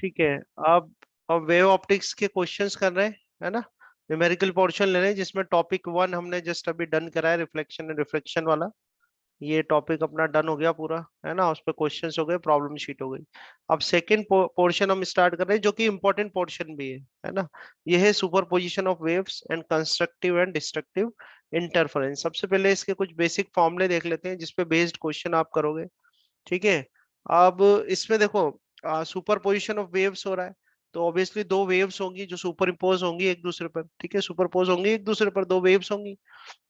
ठीक है। अब अब वेव ऑप्टिक्स के क्वेश्चंस कर रहे हैं, है ना। न्यूमेरिकल पोर्शन ले रहे हैं जिसमें टॉपिक 1 हमने जस्ट अभी डन करा है, रिफ्लेक्शन एंड रिफ्रैक्शन वाला। ये टॉपिक अपना डन हो गया पूरा, है ना। उस पे क्वेश्चंस हो गए, प्रॉब्लम शीट हो गई। अब सेकंड पोर्शन हम स्टार्ट कर रहे हैं जो कि इंपॉर्टेंट पोर्शन भी है ना। ये है superposition of waves and constructive and destructive interference. सबसे पहले इसके कुछ बेसिक फॉर्मूले देख लेते हैं जिसपे बेस्ड क्वेश्चन आप करोगे। ठीक है। अब इसमें देखो, सुपरपोजिशन ऑफ वेव्स हो रहा है, तो ऑब्वियसली दो वेव्स होंगी जो सुपर इम्पोज होंगी एक दूसरे पर। ठीक है, सुपरपोज होंगी एक दूसरे पर, दो वेव्स होंगी।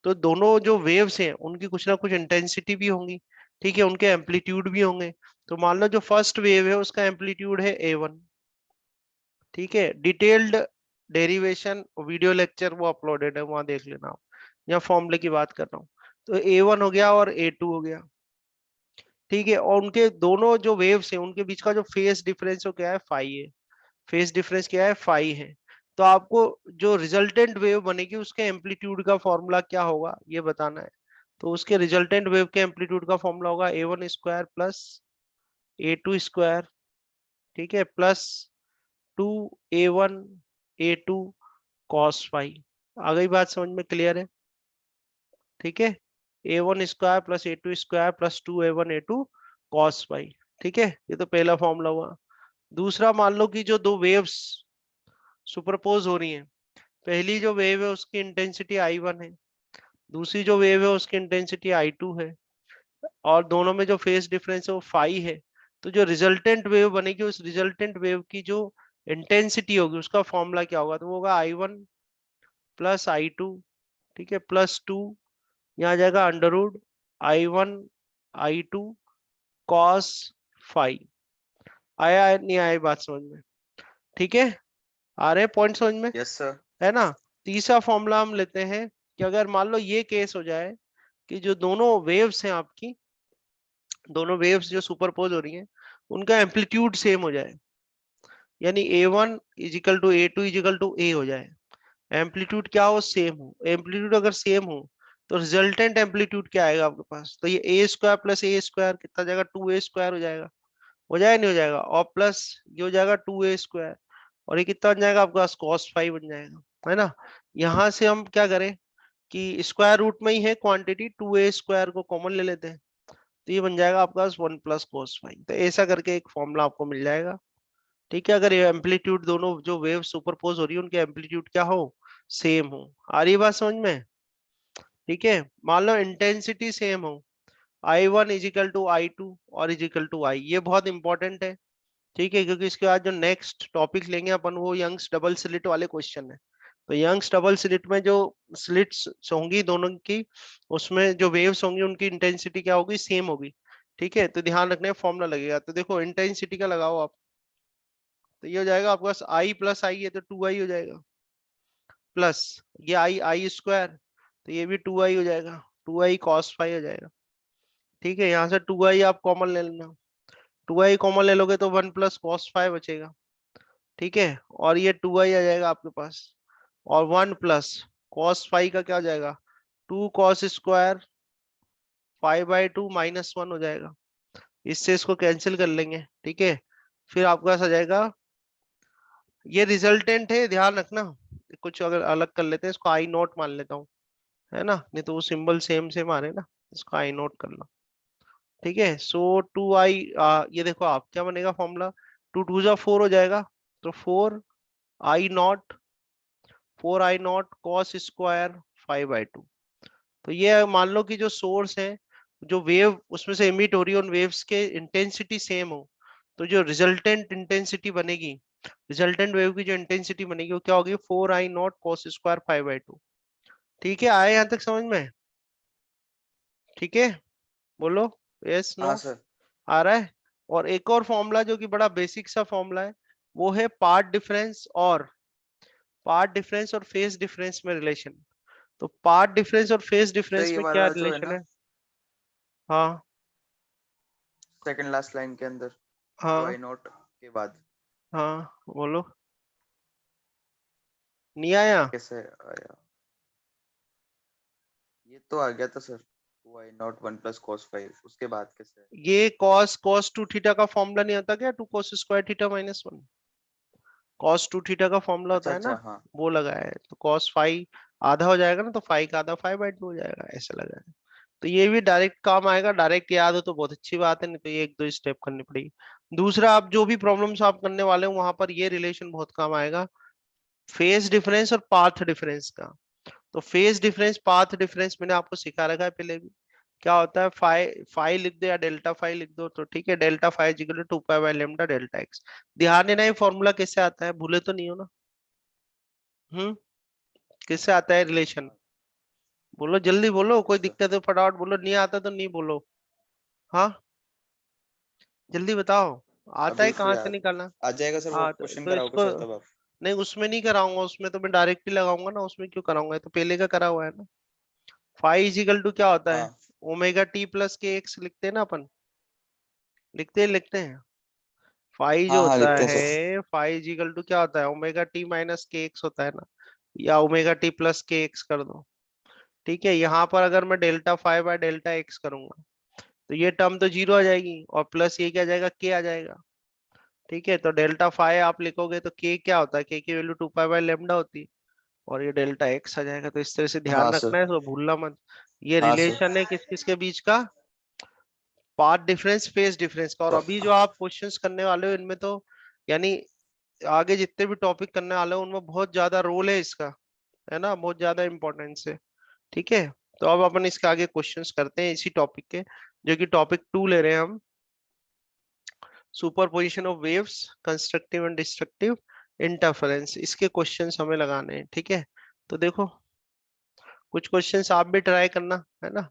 तो दोनों जो वेव्स हैं उनकी कुछ ना कुछ इंटेंसिटी भी होंगी। ठीक है, उनके एम्पलीट्यूड भी होंगे। तो मान लो जो फर्स्ट वेव है उसका एम्पलीट्यूड है A1। ठीक है, डिटेल्ड डेरिवेशन वीडियो लेक्चर वो अपलोडेड है, वहां देख लेना आप। यहाँ फॉर्मूले की बात कर रहा हूँ। तो A1 हो गया और A2 हो गया। ठीक है, और उनके दोनों जो वेव्स हैं उनके बीच का जो फेस डिफरेंस हो क्या है, फाई है। फेस डिफरेंस क्या है, फाई है। तो आपको जो रिजल्टेंट वेव बनेगी उसके एम्पलीट्यूड का फॉर्मूला क्या होगा ये बताना है। तो उसके रिजल्टेंट वेव के एम्पलीट्यूड का फॉर्मूला होगा A1 square plus A2 square. ठीक है, plus 2A1 A2 cos phi. आ गई बात समझ में, क्लियर है। ठीक है, A1 square plus A2 square plus 2A1 A2 cos phi. ठीक है, ये तो पहला फॉर्मूला हुआ। दूसरा, मान लो कि जो दो वेव्स सुपरपोज हो रही हैं, पहली जो वेव है उसकी इंटेंसिटी I1 है, दूसरी जो वेव है उसकी इंटेंसिटी I2 है, और दोनों में जो फेस डिफरेंस है वो फाई है। तो जो रिजल्टेंट वेव बनेगी उस रिजल्टेंट वेव की जो इंटेंसिटी होगी उसका फॉर्मूला क्या होगा, तो वो होगा I1 प्लस I2। ठीक है, प्लस 2, यहाँ आ जाएगा under root I1 I2 cos phi. आया नहीं आया बात समझ में? ठीक है, आ रहे पॉइंट समझ में, यस सर। है ना। तीसरा फॉर्मूला हम लेते हैं कि अगर मान लो ये केस हो जाए कि जो दोनों वेव्स हैं आपकी, दोनों वेव्स जो सुपरपोज हो रही हैं उनका एम्पलीट्यूड सेम हो जाए, यानी A1 equal to A2 equal to A हो जाए। एम्पलीट्यूड क्या हो, सेम हो। एम्पलीट्यूड अगर सेम हो तो रिजल्टेंट एम्पलीट्यूड क्या आएगा आपके पास, तो ये A square plus A square कितना जाएगा, 2A स्क्वायर हो जाएगा नहीं हो जाएगा, और प्लस ये हो जाएगा 2A स्क्वायर, और ये कितना बन जाएगा आपके पास, cos फाइव बन जाएगा, है ना। यहाँ से हम क्या करें कि स्क्वायर रूट में ही है क्वांटिटी, 2A स्क्वायर को कॉमन ले लेते हैं, तो ये बन जाएगा आपके पास 1 प्लस cos फाइव। तो ऐसा करके एक फॉर्मूला आपको मिल जाएगा। ठीक है, अगर ये एम्पलीट्यूड दोनों जो वेव सुपरपोज हो रही है उनके एम्पलीट्यूड क्या हो, सेम हो। आ रही है बात समझ में? ठीक है, मान लो इंटेंसिटी सेम हो, I1 इजिकल टू I2 और इजिकल टू I, ये बहुत इंपॉर्टेंट है। ठीक है, क्योंकि इसके बाद जो नेक्स्ट टॉपिक लेंगे अपन वो यंग्स डबल स्लिट वाले क्वेश्चन है। तो यंग्स डबल स्लिट में जो स्लिट्स होंगी दोनों की, उसमें जो वेव्स होंगी उनकी इंटेंसिटी क्या होगी, सेम होगी। ठीक है, तो ध्यान रखने फॉर्मूला लगेगा। तो देखो इंटेंसिटी का लगाओ आप, तो ये हो जाएगा आपके पास I प्लस आई है तो 2I हो जाएगा, प्लस ये I स्क्वायर, तो ये भी 2I हो जाएगा, 2I कॉस फाइव हो जाएगा। ठीक है, यहाँ से 2I आप कॉमन ले लेना, 2I कॉमन ले लोगे तो 1 प्लस कॉस फाइव बचेगा। ठीक है, और ये 2I आ जाएगा आपके पास, और 1 प्लस कॉस फाइव का क्या हो जाएगा, 2 कॉस स्क्वायर 5/2 माइनस 1 हो जाएगा। इससे इसको कैंसिल कर लेंगे। ठीक है, फिर आपके पास आ जाएगा, ये रिजल्टेंट है ध्यान रखना। कुछ अगर अलग कर लेते हैं, इसको आई नोट मान लेता हूँ, है ना, नहीं तो वो सिंबल सेम सेम आ रहे हैं ना, इसको आई नोट कर लो। ठीक है, सो 2I, ये देखो आप क्या बनेगा फॉर्मूला, 2 2 जा 4 हो जाएगा, तो 4I0, 4I0 कॉस स्क्वायर 5/2। तो ये मान लो कि जो सोर्स है, जो वेव उसमें से एमिट हो रही है, उन वेव्स के इंटेंसिटी सेम हो, तो जो रिजल्टेंट इंटेंसिटी बनेगी, रिजल्टेंट वेव की जो इंटेंसिटी बनेगी वो क्या होगी, 4I0 कॉस स्क्वायर 5/2। ठीक है, आए यहाँ तक समझ में? ठीक है, बोलो यस नो। हाँ सर। आ रहा है। और एक और फॉर्मूला जो कि बड़ा बेसिक सा फॉर्मूला है, वो है पार्ट डिफरेंस और फेस डिफरेंस में रिलेशन। तो पार्ट डिफरेंस और फेस सर डिफरेंस ये में क्या वाला जो है रिलेशन ना, है? हाँ सेकंड लास्ट लाइन के अंदर, टू हाँ आई नॉट के बाद, हाँ, बोलो। नहीं आया? ये कैसे आया? ये तो आ गया था sir, two I naught 1 plus cos five, उसके बाद कैसे? ये cos 2 थीटा का फॉर्मूला नहीं आता क्या, 2 cos square theta minus 1? cos 2 theta का फॉर्मूला अच्छा होता है अच्छा ना, हाँ वो लगाया है, तो cos फाइव आधा हो जाएगा ना, तो फाइव का आधा 5/2 हो जाएगा, ऐसा लगाया है। तो ये भी डायरेक्ट काम आएगा, डायरेक्ट याद हो तो बहुत अच्छी बात है, नहीं तो ये एक दो स्टेप करनी पड़ेगी। दूसरा, आप जो भी प्रॉब्लम सॉल्व करने वाले हो वहां पर ये रिलेशन बहुत काम आएगा, फेज डिफरेंस और पाथ डिफरेंस का। तो फेज डिफरेंस पाथ डिफरेंस मैंने आपको सिखा रखा है पहले भी। क्या होता है, फाई लिख दो या डेल्टा फाई लिख दो तो ठीक है, delta phi equal to 2 pi by lambda delta x. ध्यान देना ये फॉर्मूला कैसे आता है, भूले तो नहीं हो ना? किससे आता है रिलेशन? बोलो जल्दी बोलो, कोई सर दिक्कत है फटाफट बोलो, नहीं आता तो नहीं बोलो। हाँ, जल्दी बताओ, आता है अभी फिर कहाँ से निकालना? आ जाएगा सर, वो हाँ क्वेश्चन तो कराओगे इसको, सर तब आप। नहीं उसमें नहीं कराऊंगा, उसमें तो मैं डायरेक्ट ही लगाऊंगा ना, उसमें क्यों कराऊंगा, ये तो पहले का करा हुआ है ना। फाई इजिकल टू क्या होता है, हाँ ओमेगा टी प्लस के एक्स लिखते हैं ना अपन, लिखते हैं। फाई जो हाँ हाँ होता लिखते हैं सर। है, फाई इजिकल टू क्या होता है, ओमेगा टी माइनस के एक्स होता है ना, या ओमेगा टी प्लस के एक्स कर दो। ठीक है, यहाँ पर अगर मैं delta five by delta x करूंगा तो ये टर्म तो जीरो आ जाएगी, और प्लस ये क्या आ जाएगा, के आ जाएगा। ठीक है, तो डेल्टा फाइव आप लिखोगे तो के क्या होता है, के की वैल्यू 2 पाई बाय लैम्डा होती है, और ये डेल्टा एक्स आ जाएगा। तो इस तरह से हाँ ध्यान सर। रखना है, तो भूलना मत। ये हाँ सर। रिलेशन है किस किस के बीच का, पाथ डिफरेंस फेज डिफरेंस का। और प- अभी जो आप क्वेश्चंस करने वाले हो इनमें तो, यानी आगे जितने भी टॉपिक करने वाले हो उनमें बहुत ज्यादा रोल है इसका, है ना, बहुत ज्यादा इंपॉर्टेंस है। ठीक है, तो अब अपन इसके आगे क्वेश्चंस करते हैं इसी टॉपिक के, जो कि टॉपिक 2 ले रहे हैं हम, superposition of waves, constructive and destructive interference. इसके क्वेश्चंस हमें लगाने हैं, ठीक है। तो देखो, कुछ क्वेश्चंस आप भी ट्राई करना, है ना।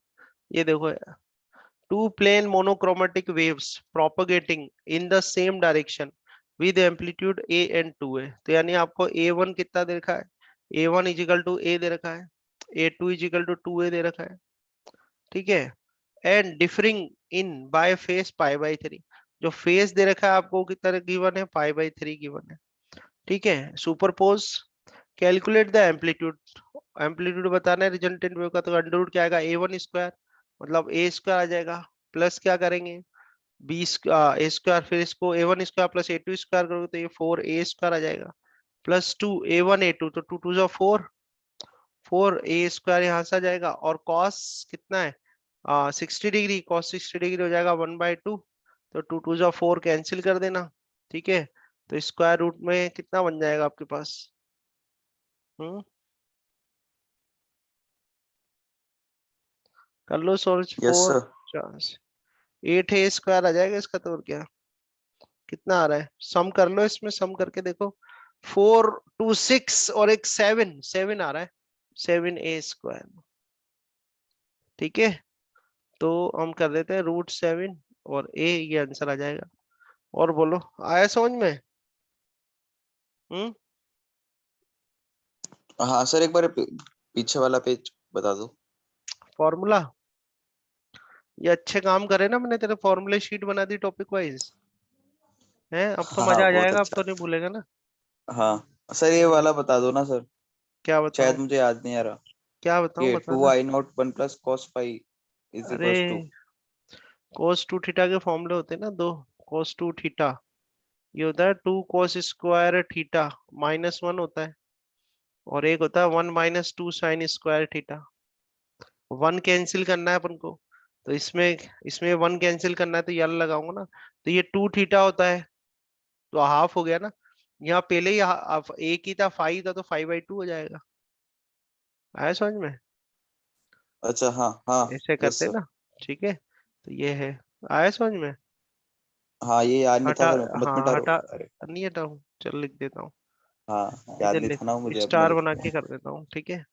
ये देखो, two plane monochromatic waves propagating in the same direction with amplitude A and 2a। तो यानी आपको a1 कितना दे रखा है, a1 इजिकल टू a दे रखा है, a2 इजिकल टू 2a दे रखा है। ठीक है, and differing in by face pi by 3। जो फेस दे रखा है आपको वो कितना गिवन है, पाई बाय 3 गिवन है। ठीक है, superpose, calculate the amplitude. Amplitude बताना है रिजल्टेंट वेव का, तो अंडर रूट क्या आएगा, a1 स्क्वायर, मतलब a स्क्वायर आ जाएगा, प्लस क्या करेंगे, बी स्क्वायर, फिर इसको a1 square plus a2 square करोगे तो ये 4a स्क्वायर आ जाएगा, प्लस 2 a1 a2, तो 2 2 4, 4a स्क्वायर यहाँ से आ जाएगा। और कॉस कितना है, 60 डिग्री, कॉस 60 डिग्री हो जाएगा 1/2, तो 2 2 4 कैंसिल कर देना। ठीक है, तो स्क्वायर रूट में कितना बन जाएगा आपके पास, हम्म, कर लो सोच, yes four sir. 8a square आ जाएगा इसका, तो और क्या, कितना आ रहा है, सम कर लो, इसमें सम करके देखो, 4 2 6 और एक 7 आ रहा है, 7a स्क्वायर। ठीक है, तो हम कर देते हैं √7 और a, ये आंसर आ जाएगा। और बोलो, आया समझ में? हम्म, हाँ सर, एक बार पीछे वाला पेज बता दो। फॉर्मूला, ये अच्छे काम करे ना, मैंने तेरे फॉर्मूले शीट बना दी टॉपिक वाइज, है, अब तो हाँ मजा आ बहुत जाएगा, अब अच्छा। तो नहीं भूलेगा ना। हाँ सर, ये हम्म, वाला बता दो ना सर। क्या शायद बताऊं, मुझे याद नहीं आ रहा। क्या बताऊं, ये टू बताना। I not one plus cos phi is अरे, इक्वल्स टू। cos 2 थीटा के फॉर्मूले होते हैं ना दो, cos 2 थीटा, ये होता है 2 cos स्क्वायर थीटा -1 होता है, और एक होता है 1 - 2 sin स्क्वायर थीटा। 1 कैंसिल करना है अपन को, तो इसमें इसमें 1 कैंसिल करना है, तो ये लगाऊंगा ना, तो ये 2 थीटा होता है, तो हाफ हो गया ना। यहाँ पहले ही एक ही था, 5 था, तो 5/2 हो जाएगा। आया समझ में? अच्छा हाँ हाँ। ऐसे यस करते हैं सर। ना, ठीक है, तो ये है, आया समझ में? हाँ ये याद नहीं था हटा, सर, मेरे को मत हाँ मिटा हटा, अरे। नहीं हटाऊं, चल लिख देता हूँ, हाँ याद इधर नहीं लिख, था ना वो मुझे, अब मैं स्टार बना लिखता के हूँ। कर देता हूँ, ठीक है।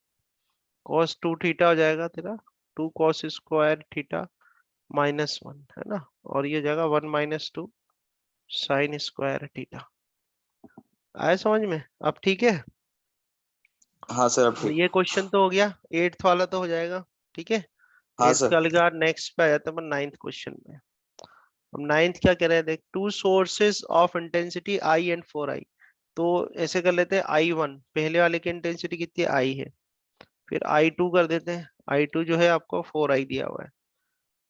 cos 2 थीटा हो जाएगा तेरा, 2 cos स्क्वायर थीटा -1, है ना, और ये जाएगा 1 - 2 sin स्क्वायर थीटा। आया समझ में? अब ठीक है, हाँ सर अब और ठीक। ये क्वेश्चन तो हो गया, 8th वाला तो हो जाएगा, ठीक है। हाँ 8th सर। का अलग, नेक्स्ट पे आ जाता है अपन 9th क्वेश्चन में। हम 9th क्या कह रहे हैं, देख, two sources of intensity I and 4i। तो ऐसे कर लेते हैं, I1 पहले वाले की इंटेंसिटी कितनी आई है, फिर I2 कर देते हैं, I2 जो है आपको 4i दिया हुआ है,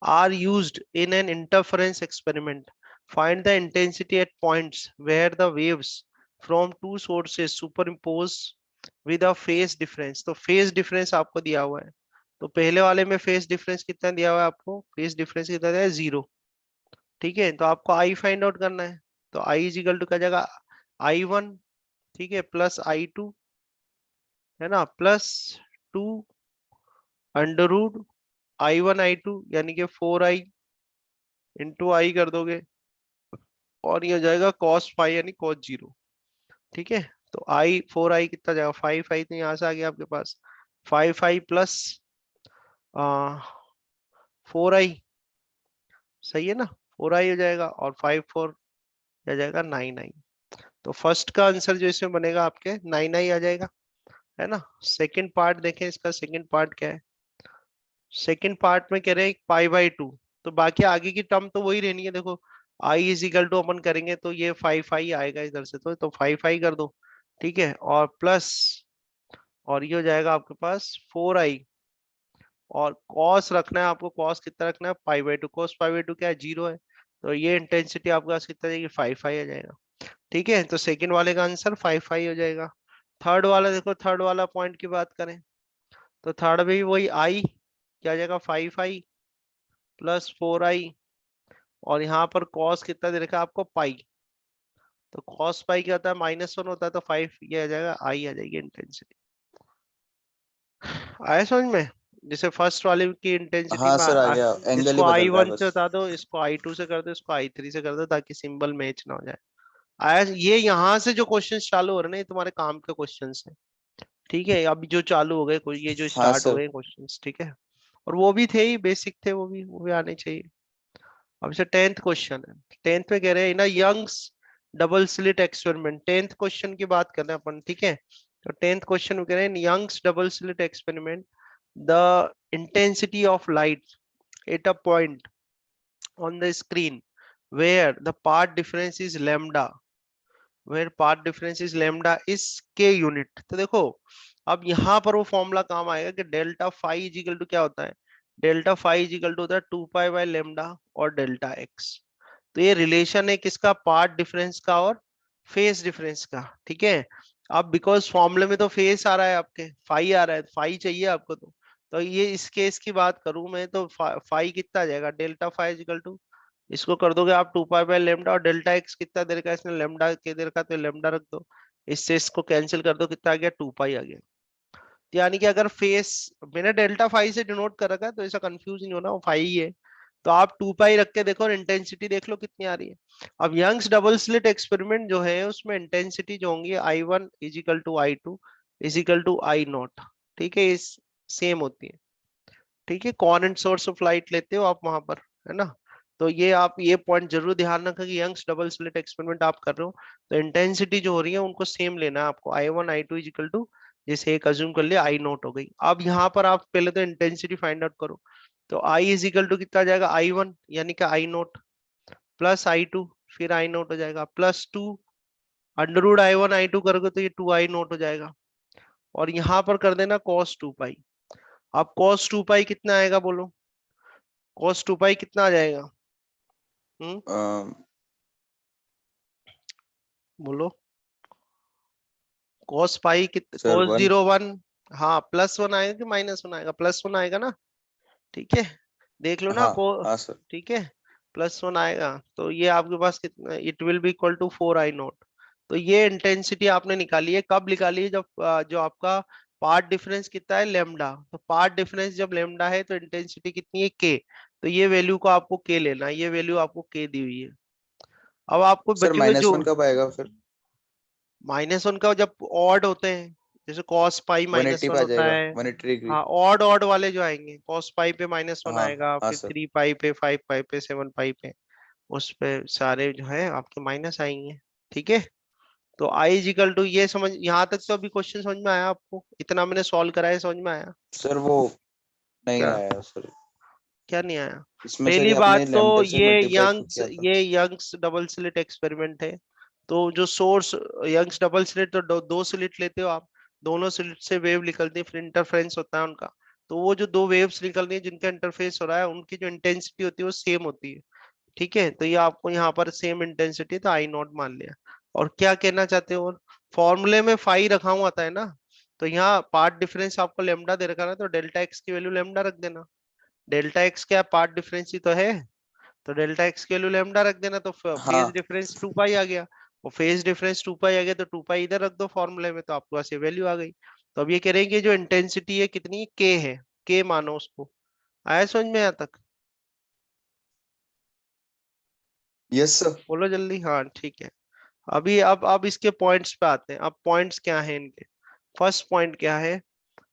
are used in an interference experiment, find the intensity at points where the waves from two sources superimpose with a phase difference. तो फेस डिफरेंस आपको दिया हुआ है, तो पहले वाले में फेस डिफरेंस कितना दिया हुआ है आपको, फेस डिफरेंस कितना दिया है, 0। ठीक है, तो आपको आई फाइंड आउट करना है। तो आई इज इक्वल टू क्या जाएगा, I1, ठीक है, प्लस I2, है ना, plus 2 under root I1 I2, यानी कि 4I इंटू आई कर दोगे, और ये हो जाएगा कॉस फाइव यानी कॉस 0। ठीक है, तो I 4I कितना जाएगा, 5I, तो यहाँ से आ गया आपके पास 5I प्लस 4I, सही है ना, 4I हो जाएगा, और 5 4 आ जाएगा 9I। तो फर्स्ट का आंसर जो इसमें बनेगा आपके 9I आ जाएगा, है ना। सेकंड पार्ट देखें, इसका सेकंड पार्ट क्या है, सेकंड पार्ट में कह रहे हैं पाई/2, तो बाकी आगे की टर्म तो वही रहनी है। देखो आई इज इक्वल टू अपन करेंगे तो ये 5I आएगा इधर से, तो 5I कर दो, ठीक है, और प्लस, और ये हो जाएगा आपके पास 4I, और कॉस रखना है आपको, कॉस कितना रखना है, पाई/2, कॉस पाई/2 क्या है, 0 है, तो ये इंटेंसिटी आपके पास कितना जाएगी, 5I आ जाएगा। ठीक है, तो सेकंड वाले का आंसर 5I हो जाएगा। थर्ड वाला देखो, थर्ड वाला पॉइंट की बात करें, तो थर्ड में भी वही आई क्या आ जाएगा, 5I प्लस 4I, और यहाँ पर कॉस कितना दे रखा है आपको, पाई, तो कॉस पाई क्या होता है, -1 होता है, तो 5 ये आ जाएगा, आई आ जाएगी इंटेंसिटी। आया समझ में, जैसे फर्स्ट वाले की इंटेंसिटी हाँ में सर आ गया, एंगल इसको ही आई बदल रहा है वन से बस। बता दो, इसको I2 से कर दो, इसको I3 से कर दो, ताकि सिंबल मैच ना हो जाए। आया, ये यहाँ से जो क्वेश्चंस चालू हो रहे हैं ना, ये तुम्हारे काम के क्वेश्चंस हैं। ठीक है, अभी जो चालू हो गए, ये जो हाँ स्टार्ट हो सर। गए क्वेश्चंस, ठीक है, और वो भी थे ही, बेसिक थे, वो भी आने चाहिए। अब से 10th क्वेश्चन है, 10th में कह रहे हैं ना, Young's double slit experiment, 10th question की बात कर रहे हैं अपन, ठीक है। तो 10th क्वेश्चन में कह रहे हैं, Young's double slit experiment, the intensity of light at a point on the screen where the path difference is lambda, where path difference is lambda is k unit। तो देखो, अब यहाँ पर वो फॉर्मूला काम आएगा कि delta phi is equal to क्या होता है, delta phi is equal to होता है 2 पाई/लैम्डा और डेल्टा एक्स। तो ये रिलेशन है किसका, पार्ट डिफरेंस का और फेस डिफरेंस का। ठीक है, अब बिकॉज फॉर्मूले में तो फेस आ रहा है, आपके फाई आ रहा है, फाई चाहिए आपको, तो ये इस केस की बात करूं मैं, तो फाई कितना आ जाएगा, डेल्टा फाई इक्वल टू, इसको कर दोगे आप 2 पाई/लैम्डा, और डेल्टा एक्स कितना दे रखा है इसने, लैम्डा के दे रखा है, तो लैम्डा रख दो, इससे इसको कैंसिल कर दो, कितना आ गया, 2 पाई आ गया। यानी कि अगर फेस मैंने डेल्टा फाई से डिनोट कर रखा है, तो ऐसा कंफ्यूज नहीं होना, वो फाई ही है। तो आप 2 पाई रख के देखो और इंटेंसिटी देख लो कितनी आ रही है। अब यंग्स डबल स्लिट एक्सपेरिमेंट जो है, उसमें इंटेंसिटी जो होंगी, I1 is equal to I2 is equal to I0। ठीक है, इस सेम होती है। ठीक है, कॉन सोर्स ऑफ लाइट लेते हो आप वहां पर, है ना। तो ये आप ये पॉइंट जरूर ध्यान रखें कि यंग्स डबल स्लिट एक्सपेरिमेंट आप कर रहे हो, तो इंटेंसिटी जो हो रही है उनको सेम लेना है आपको, I1 I2 is equal to, जैसे एक अज्यूम कर लिया I0 हो गई। अब यहाँ पर आप पहले तो इंटेंसिटी फाइंड आउट करो, तो I इज इक्वल टू कितना जाएगा, I1 यानी कि I0 प्लस I2, फिर I0 हो जाएगा, plus 2 under root I1 I2 करोगे तो ये 2I0 हो जाएगा, और यहाँ पर कर देना cos 2 पाई। अब cos 2 पाई कितना आएगा बोलो, cos 2 पाई कितना आ जाएगा, हम्म, बोलो, cos पाई कितना, सर cos 1। 0 1, हाँ +1 आएगा कि -1 आएगा, +1 आएगा ना। ठीक है, देख लो ना हाँ को, हाँ सर। ठीक है, +1 आएगा, तो ये आपके पास कितना, it will be equal to 4I0। तो ये इंटेंसिटी आपने निकाली है, कब निकाली है, जब जो आपका पार्ट डिफरेंस कितना है, लेमडा, तो पार्ट डिफरेंस जब लेमडा है तो इंटेंसिटी कितनी है, के। तो ये वैल्यू को आपको के लेना है, ये वैल्यू आपको के दी हुई है। अब आपको सर बचे हुए जो -1 कब आएगा फिर? -1 का, जब ऑड होते हैं, जैसे cos पाई 180 पे -1 आ होता जाएगा, है। 180 डिग्री। हाँ, ऑड ऑड वाले जो आएंगे, cos पाई पे -1 हाँ आएगा, हाँ फिर सर। 3 पाई पे, 5 पाई पे, 7 पाई पे, उस पे सारे जो है आपके माइनस आएंगे। ठीक है, तो आई इजिकल टू, ये समझ, यहाँ तक तो अभी क्वेश्चन समझ में आया आपको, इतना मैंने सॉल्व करा है, समझ में आया सर वो नहीं क्या, आया सर। क्या नहीं आया। इसमें सर पहली ये बात आपने तो लैम्डा से ये मल्टीप्लाई क्यों यंग्स किया था? ये यंग्स डबल स्लिट एक्सपेरिमेंट है, तो जो सोर्स, यंग्स डबल स्लिट, तो दो स्लिट लेते हो आप, दोनों स्लिट से वेव निकलती है, फिर इंटरफेरेंस होता है उनका, तो वो जो दो वेव्स निकल रही है जिनका इंटरफेस हो रहा है, उनकी जो इंटेंसिटी होती है वो सेम होती है। ठीक है, तो ये आपको यहाँ पर सेम इंटेंसिटी, तो I0 मान लिया। और क्या कहना चाहते हो? और फॉर्मूले में फाई रखा हुआ आता है ना, तो यहाँ पार्ट डिफरेंस आपको लेमडा दे रखा है ना, तो डेल्टा एक्स की वैल्यू लेमडा रख देना। डेल्टा एक्स क्या पार्ट डिफरेंस ही तो है, तो डेल्टा एक्स की वैल्यू लेमडा रख देना, तो फेज हाँ डिफरेंस 2 पाई आ गया। और फेज डिफरेंस 2 पाई आ गया, तो 2 पाई इधर रख दो फॉर्मूले में, तो आपके पास ये वैल्यू आ गई। तो अब ये कह रहे हैं कि जो इंटेंसिटी है कितनी, के है, के मानो उसको। आया समझ में यहाँ तक? Yes sir. बोलो जल्दी, हाँ ठीक है। अभी अब इसके पॉइंट्स पे आते हैं। अब पॉइंट्स क्या है इनके? फर्स्ट पॉइंट क्या है?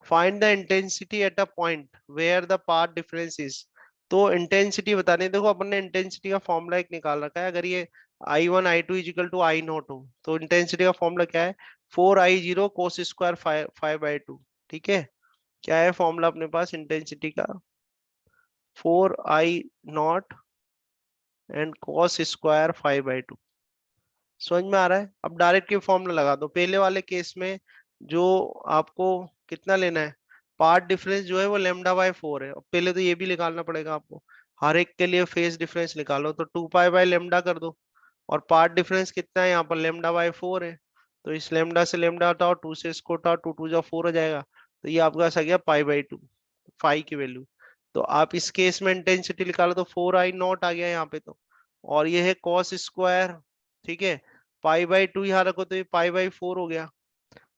Find the intensity at a point where the path difference is. तो इंटेंसिटी बताने, देखो अपन ने इंटेंसिटी का फॉर्मूला एक निकाल रखा है। अगर ये I1 I2 is equal to I not हो, तो इंटेंसिटी का फॉर्मूला क्या है? 4I0 cos square 5/2। ठीक है, क्या है फॉर्मूला अपने पास इंटेंसिटी का? 4I0 and cos square 5/2। समझ में आ रहा है? अब डायरेक्ट की फॉर्मूला लगा दो। पहले वाले केस में जो आपको कितना लेना है, पार्ट डिफरेंस जो है वो लेमडा बाय 4 है। अब पहले तो ये भी निकालना पड़ेगा आपको, हर एक के लिए फेज डिफरेंस निकालो, तो 2 पाई बाय लेमडा कर दो। और पार्ट डिफरेंस कितना है यहाँ पर? लेमडा बाय 4 है, तो इस लेमडा से लेमडा हटाओ, 2 से इसको हटाओ, 2 2 जा 4 हो जाएगा। तो ये आपका आ गया पाई/2, फाई की वैल्यू। तो आप इस केस में इंटेंसिटी निकालो, तो 4I0 आ गया यहाँ पे तो। और ये है कॉस स्क्वायर, ठीक है, पाई/2 यहाँ रखो, तो ये पाई/4 हो गया।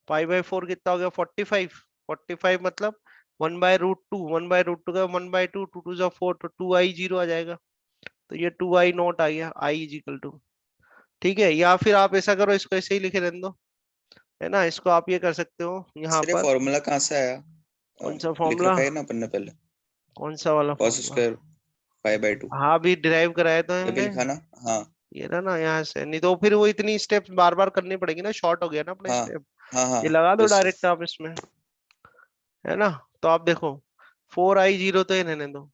पाई/4 कितना हो गया? 45। 45 मतलब 1/√2, 1/√2 का 1/2, 2 2 जा 4, तो 2I0 आ जाएगा। तो ये 2I0 आ गया, I इज इक्वल टू। ठीक है, या फिर आप ऐसा करो, इसको ऐसे ही लिखे रहने दो, है ना। इसको आप ये कर सकते हो यहाँ सर ये पर। फॉर्मूला कहाँ से आया? कौन सा लिख फॉर्मूला? रखा है ना अपन ने पहले, कौन सा वाला कॉस फॉर्मूला? स्क्वायर 5/2। हाँ, अभी डिराइव कराया तो ये भी हमने। लिखा ना? हाँ ये रहा ना यहाँ से, नहीं तो फिर वो इतनी स्टेप्स बार बार करनी पड़ेगी ना, शॉर्ट हो गया ना अपना हाँ स्टेप। हाँ हाँ। ये लगा दो यस सर। डायरेक्ट आप इसमें, है ना। तो आप देखो, 4I0 तो ये रहने दो,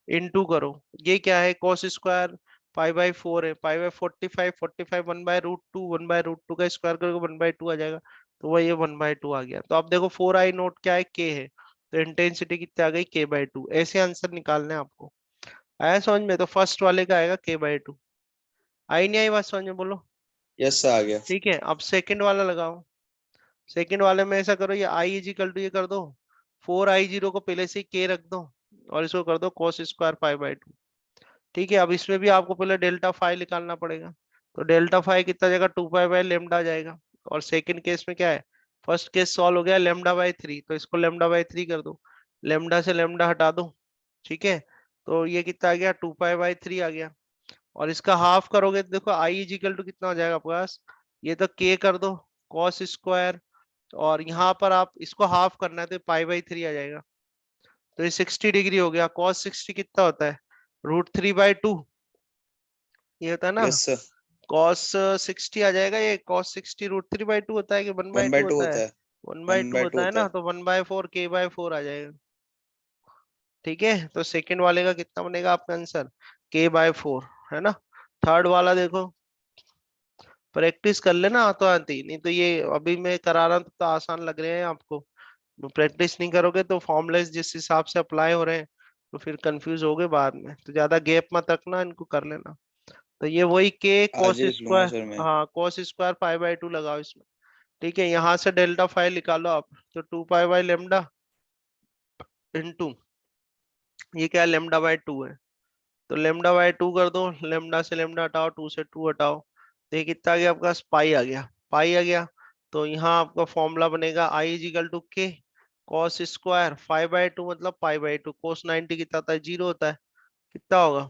इनटू करो, ये क्या है? कॉस स्क्वायर 5/4 है, 5/45, 45 1/√2, 1/√2 का स्क्वायर करोगे 1/2 आ जाएगा। तो वही ये 1/2 आ गया। तो आप देखो 4I0 क्या है? के है, तो इंटेंसिटी कितनी आ गई? k/2। ऐसे आंसर निकालने हैं आपको। आया समझ में? तो फर्स्ट वाले का आएगा k/2। आई नहीं आई बात समझ में? बोलो। यस सर आ गया। ठीक है, अब सेकंड वाला लगाओ। सेकंड वाले में ऐसा करो, ये आई इज इक्वल टू ये कर दो, 4I0 को पहले से के रख दो, और इसको कर दो कॉस स्क्वायर 5/2। ठीक है, अब इसमें भी आपको पहले डेल्टा फाई निकालना पड़ेगा। तो डेल्टा फाई कितना जाएगा? 2 पाई बाय लेमडा जाएगा। और सेकंड केस में क्या है? फर्स्ट केस सॉल्व हो गया लेमडा/3, तो इसको लेमडा/3 कर दो, लेमडा से लेमडा हटा दो। ठीक है, तो ये कितना आ गया? 2 पाई/3 आ गया। और इसका हाफ करोगे तो देखो आई इज इक्वल टू कितना हो जाएगा आपके पास? ये तो के कर दो, कॉस स्क्वायर, और यहाँ पर आप इसको हाफ करना है, तो पाई/3 आ जाएगा। तो ये 60 डिग्री हो गया। कॉस 60 कितना होता है? √3/2, ये होता है ना। Yes sir. कॉस 60 आ जाएगा, ये कॉस 60 √3/2 होता है कि one by one two by two होता है? होता है। One by one two by two होता है होता ना, है। तो 1/4 k/4 आ जाएगा। ठीक है, तो सेकंड वाले का कितना बनेगा आपका आंसर? k/4, है ना। थर्ड वाला देखो, प्रैक्टिस कर लेना, तो आती नहीं, तो ये अभी मैं करा रहा हूँ तो आसान लग रहे हैं आपको। प्रैक्टिस नहीं करोगे तो फॉर्मूलेस जिस हिसाब से अप्लाई हो रहे हैं, तो फिर कंफ्यूज होगे बाद में। तो ज्यादा गैप मत रखना, इनको कर लेना। तो ये वही के आज कॉस ही लिख लूंगा स्क्वायर, सर मैं। हाँ कॉस स्क्वायर 5/2 लगाओ इसमें। ठीक है, यहाँ से डेल्टा फाइव निकालो आप, तो 2 पाई बाय लेमडा इंटू, ये क्या है? लेमडा/2 है, तो लेमडा/2 कर दो, लेमडा से लेमडा हटाओ, 2 से 2 हटाओ, तो ये कितना आ गया आपका? पाई आ गया, पाई आ गया। तो यहाँ आपका फॉर्मूला बनेगा आई इज इक्वल टू के कॉस स्क्वायर 5/2 मतलब पाई/2, कोस 90 कितना होता है? 0 होता है। कितना होगा?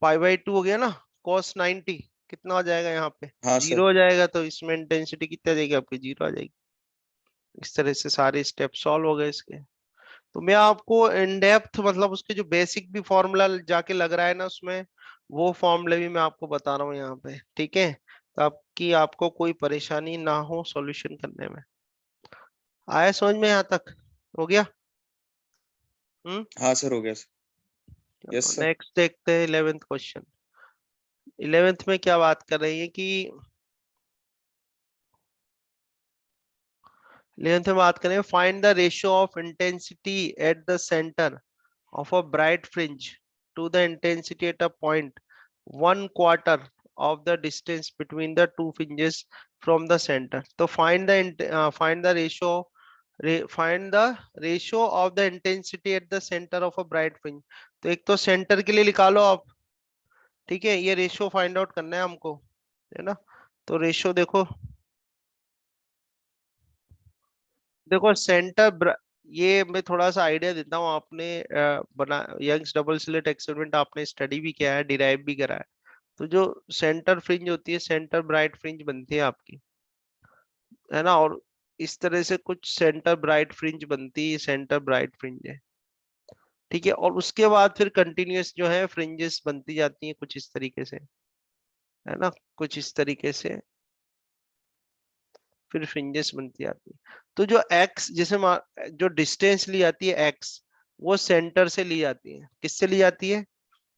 पाई/2 हो गया ना। कॉस 90 कितना हो जाएगा यहाँ पे? हाँ सर। 0 हो जाएगा। तो इसमें इंटेंसिटी कितना जाएगी आपकी? 0 आ जाएगी। इस तरह से सारे स्टेप सॉल्व हो गए इसके। तो मैं आपको इन डेप्थ, मतलब उसके जो बेसिक भी फॉर्मूला जाके लग रहा है ना उसमें, वो फॉर्मूले भी मैं आपको बता रहा हूँ यहाँ पे। ठीक है, ताकि आपको कोई परेशानी ना हो सॉल्यूशन करने में। आया समझ में यहाँ तक? हो गया? हम्म। हाँ सर हो गया सर। चलो यस सर। नेक्स्ट देखते हैं 11th क्वेश्चन। 11th में क्या बात कर रही है कि 11th में बात करें, find the ratio of intensity at the centre of a bright fringe to the intensity at a point 1/4 of the distance between the two fringes from the center. तो find the ratio of the intensity at the center of a bright fringe. तो एक तो center के लिए निकालो आप, ठीक है, ये रेशियो फाइंड आउट करना है हमको, है ना। तो रेशियो देखो, देखो सेंटर, ये मैं थोड़ा सा आइडिया देता हूँ, आपने बना यंग्स डबल स्लिट एक्सपेरिमेंट आपने स्टडी भी किया है, डिराइव भी करा है। तो जो सेंटर फ्रिंज होती है, सेंटर ब्राइट फ्रिंज बनती है आपकी, है ना, और इस तरह से कुछ सेंटर ब्राइट फ्रिंज बनती है, सेंटर ब्राइट फ्रिंज है, ठीक है। और उसके बाद फिर कंटिन्यूअस जो है फ्रिंजेस बनती जाती हैं कुछ इस तरीके से, है ना, कुछ इस तरीके से फिर फ्रिंजेस बनती आती है। तो जो एक्स जैसे जो डिस्टेंस ली जाती है एक्स, वो सेंटर से ली जाती है, किससे ली जाती है,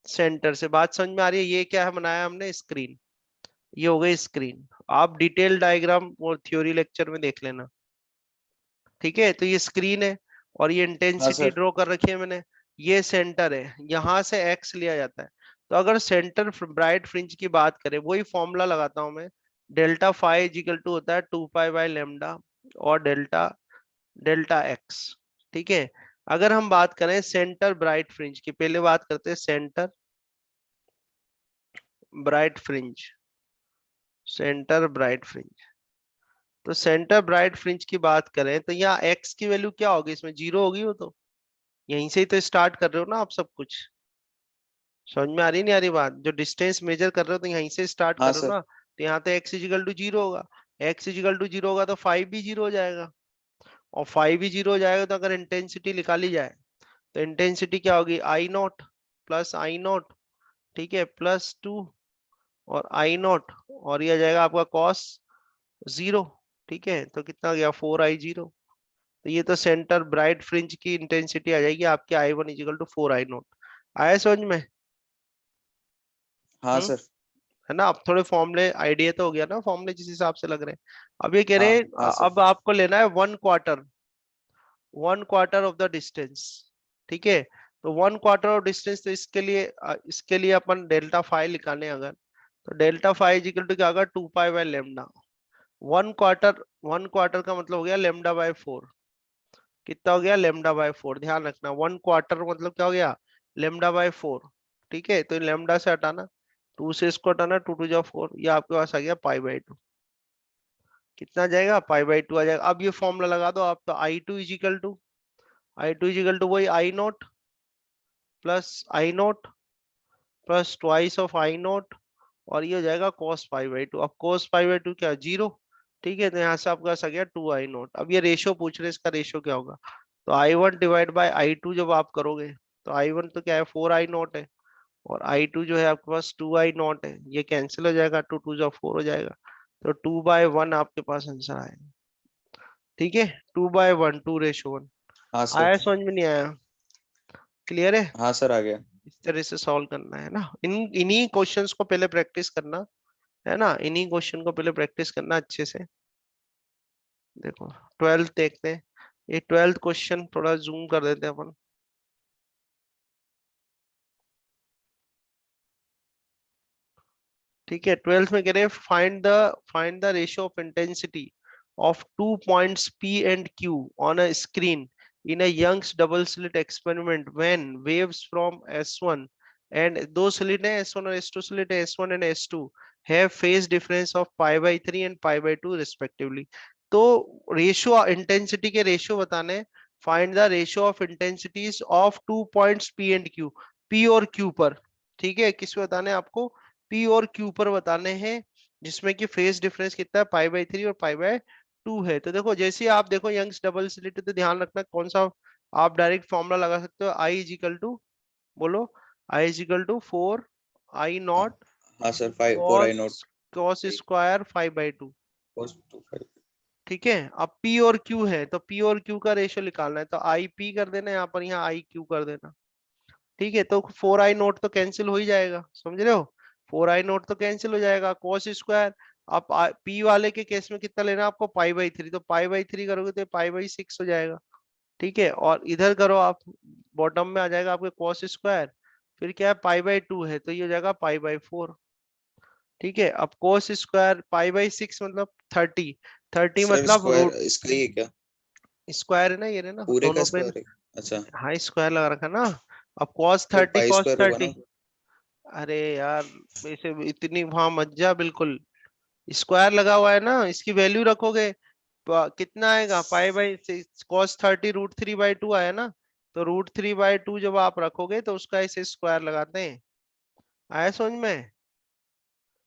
सेंटर से। बात समझ में आ रही है, ये क्या है बनाया हमने, स्क्रीन, ये हो गई स्क्रीन। आप डिटेल डायग्राम और थ्योरी लेक्चर में देख लेना, ठीक है। तो ये स्क्रीन है और ये हाँ इंटेंसिटी सर। ड्रॉ कर रखी है मैंने, ये सेंटर है, यहां से एक्स लिया जाता है। तो अगर सेंटर ब्राइट फ्रिंज की बात करें, वही फॉर्मूला लगाता हूं मैं, डेल्टा फाई इजिकल टू होता है 2 पाई बाय लेमडा और डेल्टा डेल्टा एक्स, ठीक है। अगर हम बात करें सेंटर ब्राइट फ्रिंज की, पहले बात करते हैं centre bright fringe, centre bright fringe. तो सेंटर ब्राइट फ्रिंज की बात करें तो यहाँ एक्स की वैल्यू क्या होगी, इसमें जीरो होगी, वो तो यहीं से ही तो स्टार्ट कर रहे हो ना आप सब कुछ, समझ में आ रही नहीं आ रही बात, जो डिस्टेंस मेजर कर रहे हो तो यहीं से स्टार्ट हाँ कर रहे हो सर। ना। तो यहाँ तो एक्स इजिकल टू जीरो होगा, एक्स इजिकल टू जीरो होगा तो फाइव भी जीरो हो जाएगा, और फाइव भी जीरो हो जाएगा तो अगर इंटेंसिटी निकाली जाए तो इंटेंसिटी क्या होगी, आई नॉट प्लस आई नॉट, ठीक है, प्लस टू और आई नॉट, और ये आ जाएगा आपका कॉस जीरो, ठीक है। तो कितना गया, 4I0। तो ये तो सेंटर ब्राइट फ्रिंज की इंटेंसिटी आ जाएगी आपकी I1 इजिकल टू 4I0। आया समझ में, हाँ हम्म, सर। है ना। अब थोड़े फॉर्मूले आइडिया तो हो गया ना, फॉर्मूले जिस हिसाब से लग रहे हैं। अब ये कह रहे हाँ हैं हाँ सर। अब आपको लेना है 1/4, 1/4 ऑफ द डिस्टेंस, ठीक है। तो 1/4 ऑफ डिस्टेंस, तो इसके लिए अपन डेल्टा फाइव निकालें अगर, तो डेल्टा फाइव इजिकल टू क्या होगा, 2 पाई बाय लेमडा। 1/4, 1/4 का मतलब हो गया लेमडा/4, कितना हो गया, लेमडा/4, ध्यान रखना 1/4 मतलब क्या हो गया, लेमडा/4, ठीक है। तो लेमडा से हटाना, टू से इसको हटाना, 2 2 जा 4, ये आपके पास आ गया पाई/2, कितना आ जाएगा, पाई/2 आ जाएगा। अब ये फॉर्मूला लगा दो आप, तो आई टू इजिकल टू वही I0 plus I0 plus twice of I0, और ये हो जाएगा cos पाई/2। अब cos पाई/2 क्या, जीरो, ठीक है। तो यहाँ से आपका आ गया 2I0। अब ये रेशियो पूछ रहे हैं, इसका रेशियो क्या होगा, तो I1 डिवाइड बाय I2 जब आप करोगे, तो I1 तो क्या है, 4I0 है, और I2 जो है आपके पास 2I0 है, ये कैंसिल हो जाएगा, 2 2 जा 4 हो जाएगा। तो 2/1 आपके पास आंसर आएगा, ठीक है, 2/1, 2:1। हाँ सर। आया समझ में, नहीं आया, क्लियर है। हाँ सर, आ गया। इस तरह से सॉल्व करना है ना, इन्हीं क्वेश्चंस को पहले प्रैक्टिस करना, है ना, इन्हीं क्वेश्चन को पहले प्रैक्टिस करना अच्छे से। देखो 12th देखते हैं, ये 12th क्वेश्चन थोड़ा जूम कर देते हैं अपन, ठीक है। 12th में कह रहे हैं find the ratio of intensity of 2 points P and Q on a screen in a Young's double slit experiment when waves from S1 and दो स्लिट है, S1 और S2 स्लिट है, S1 and S2 have phase difference of π/3 and π/2 respectively। तो ratio intensity के ratio बताने, find the ratio of intensities of 2 points P and Q, P और Q पर, ठीक है, किस पे बताने आपको, P और Q पर बताने हैं, जिसमें कि फेज डिफरेंस कितना है, π/3 और π/2 है। तो देखो जैसे ही आप देखो यंग्स डबल स्लिट, तो ध्यान रखना कौन सा, आप डायरेक्ट फॉर्मूला लगा सकते हो, I इजिकल टू, बोलो, I इजिकल टू 4I0 हाँ sir, 4I0। Cos cos square 5/2, cos 2 5। ठीक है। अब P और Q है, तो P और Q का रेशियो निकालना है, तो IP कर देना, यहाँ पर यहाँ IQ कर देना, ठीक है। तो 4I0 तो कैंसिल हो ही जाएगा, समझ रहे हो, 4I0 तो कैंसिल हो जाएगा, कॉस स्क्वायर, आप P वाले के केस में कितना लेना है आपको, π/3, तो π/3 करोगे तो π/6 हो जाएगा, ठीक है। और इधर करो आप, बॉटम में आ जाएगा आपके कॉस स्क्वायर, फिर क्या है, π/2 है, तो ये हो जाएगा π/4, ठीक है, अब कोस स्क्वायर π/6 मतलब 30, 30 सर मतलब स्क्वायर रूट इसका ही है क्या? स्क्वायर है ना, ये ना पूरे का दोनों पे। स्क्वायर है? अच्छा, हाँ स्क्वायर लगा रखा ना। अब कॉस तो 30 पाई कॉस स्क्वायर होगा 30। ना? अरे यार, इसे इतनी वहां मत जा बिल्कुल। स्क्वायर लगा हुआ है ना, इसकी वैल्यू रखोगे कितना आएगा, π/6 कॉस 30 √3/2 आया ना। तो √3/2 जब आप रखोगे तो उसका इसे स्क्वायर लगाते हैं। आया समझ में?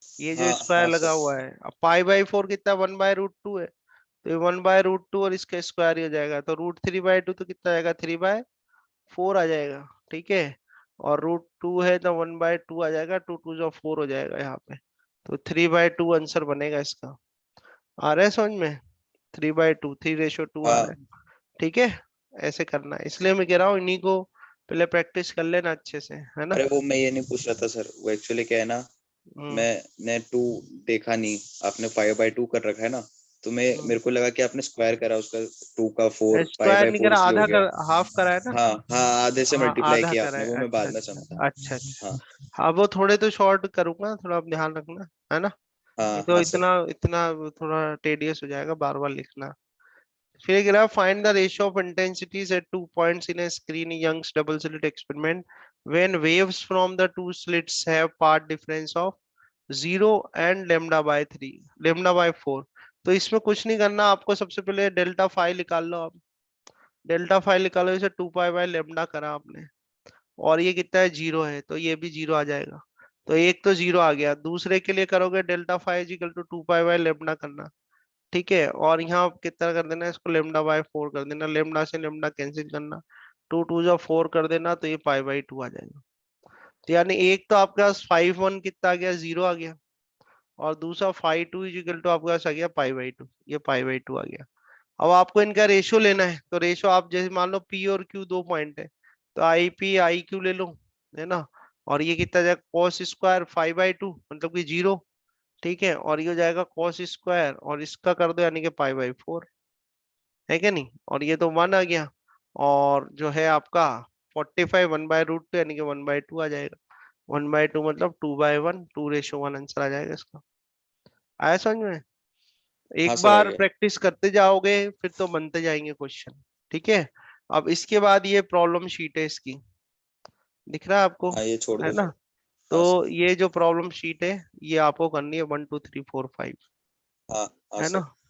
ये जो हाँ स्क्वायर हाँ लगा सर। हुआ है, अब π/4 कितना 1/√2 है, तो ये 1/√2 और इसका स्क्वायर ही हो जाएगा, तो √3/2 तो कितना आएगा 3/4 आ जाएगा। ठीक है, और √2 है तो 1/2 आ जाएगा, 2 2 4 हो जाएगा यहाँ पे। तो 3/2 आंसर बनेगा इसका। आ रहा है समझ में? 3/2, 3:2 आ रहा हाँ, है। ठीक है, ऐसे करना है, इसलिए मैं कह रहा हूँ इन्हीं को पहले प्रैक्टिस कर लेना अच्छे से, है ना। अरे वो मैं ये नहीं पूछ रहा था सर, वो एक्चुअली क्या है ना, हम्म मैंने टू देखा नहीं, आपने 5/2 कर रखा है ना, तो मैं मेरे को लगा कि आपने स्क्वायर करा उसका, 2 का 4, पाई स्क्वायर बाई नहीं फोर करा, इसलिए हो आधा गया। कर, हाफ करा है ना। हाँ हाँ, आधे से हाँ मल्टीप्लाई आधा किया करा आपने, है, वो मैं अच्छा बाद में अच्छा समझा। अच्छा अच्छा। हाँ हाँ वो थोड़े तो शॉर्ट करूंगा, थोड़ा आप ध्यान रखना, है ना। ये हाँ तो हाँ सर। इतना इतना थोड़ा टेडियस हो जाएगा बार बार लिखना। फिर कह रहा find the ratio of intensities at 2 points in a screen Young's double slit experiment when waves from the two slits have path difference of 0 and λ/3 λ/4। तो इसमें कुछ नहीं करना आपको, सबसे पहले डेल्टा फाई निकाल लो आप। डेल्टा फाई निकालो, इसे 2π/λ करा आपने, और ये कितना है 0 है, तो ये भी 0 आ जाएगा। तो एक तो 0 आ गया, दूसरे के लिए करोगे डेल्टा फाई इजिकल टू 2π/λ करना। ठीक है, और यहाँ कितना कर देना, इसको λ/4 कर देना, लेमडा से लेमडा कैंसिल करना, 2 2 जा 4 कर देना, तो ये π/2 आ जाएगा। तो यानी एक तो आपके पास 5 1 कितना आ गया, 0 आ गया, और दूसरा 5 2 इजिकल टू आपके पास आ गया π/2, ये π/2 आ गया। अब आपको इनका रेशियो लेना है, तो रेशियो आप जैसे मान लो पी और क्यू 2 पॉइंट है, तो IP IQ ले लो, है ना। और ये कितना जाएगा कॉस स्क्वायर 5/2 मतलब कि 0। ठीक है, और ये हो जाएगा कॉस स्क्वायर, और इसका कर दो यानी कि π/4, है क्या नहीं, और ये तो 1 आ गया, और जो है आपका 45 1/√2 यानी कि 1/2 आ जाएगा। 1/2 मतलब 2/1, 2:1 आंसर आ जाएगा इसका। आया समझ में? हाँ एक सर, आ बार गया। प्रैक्टिस करते जाओगे फिर तो बनते जाएंगे क्वेश्चन। ठीक है, अब इसके बाद ये प्रॉब्लम शीट है इसकी, दिख रहा है आपको, हाँ ये छोड़ है दो ना। सर। तो हाँ सर। ये जो प्रॉब्लम शीट है, ये आपको करनी है 1 2 3 4 5, हाँ हाँ है ना। सर।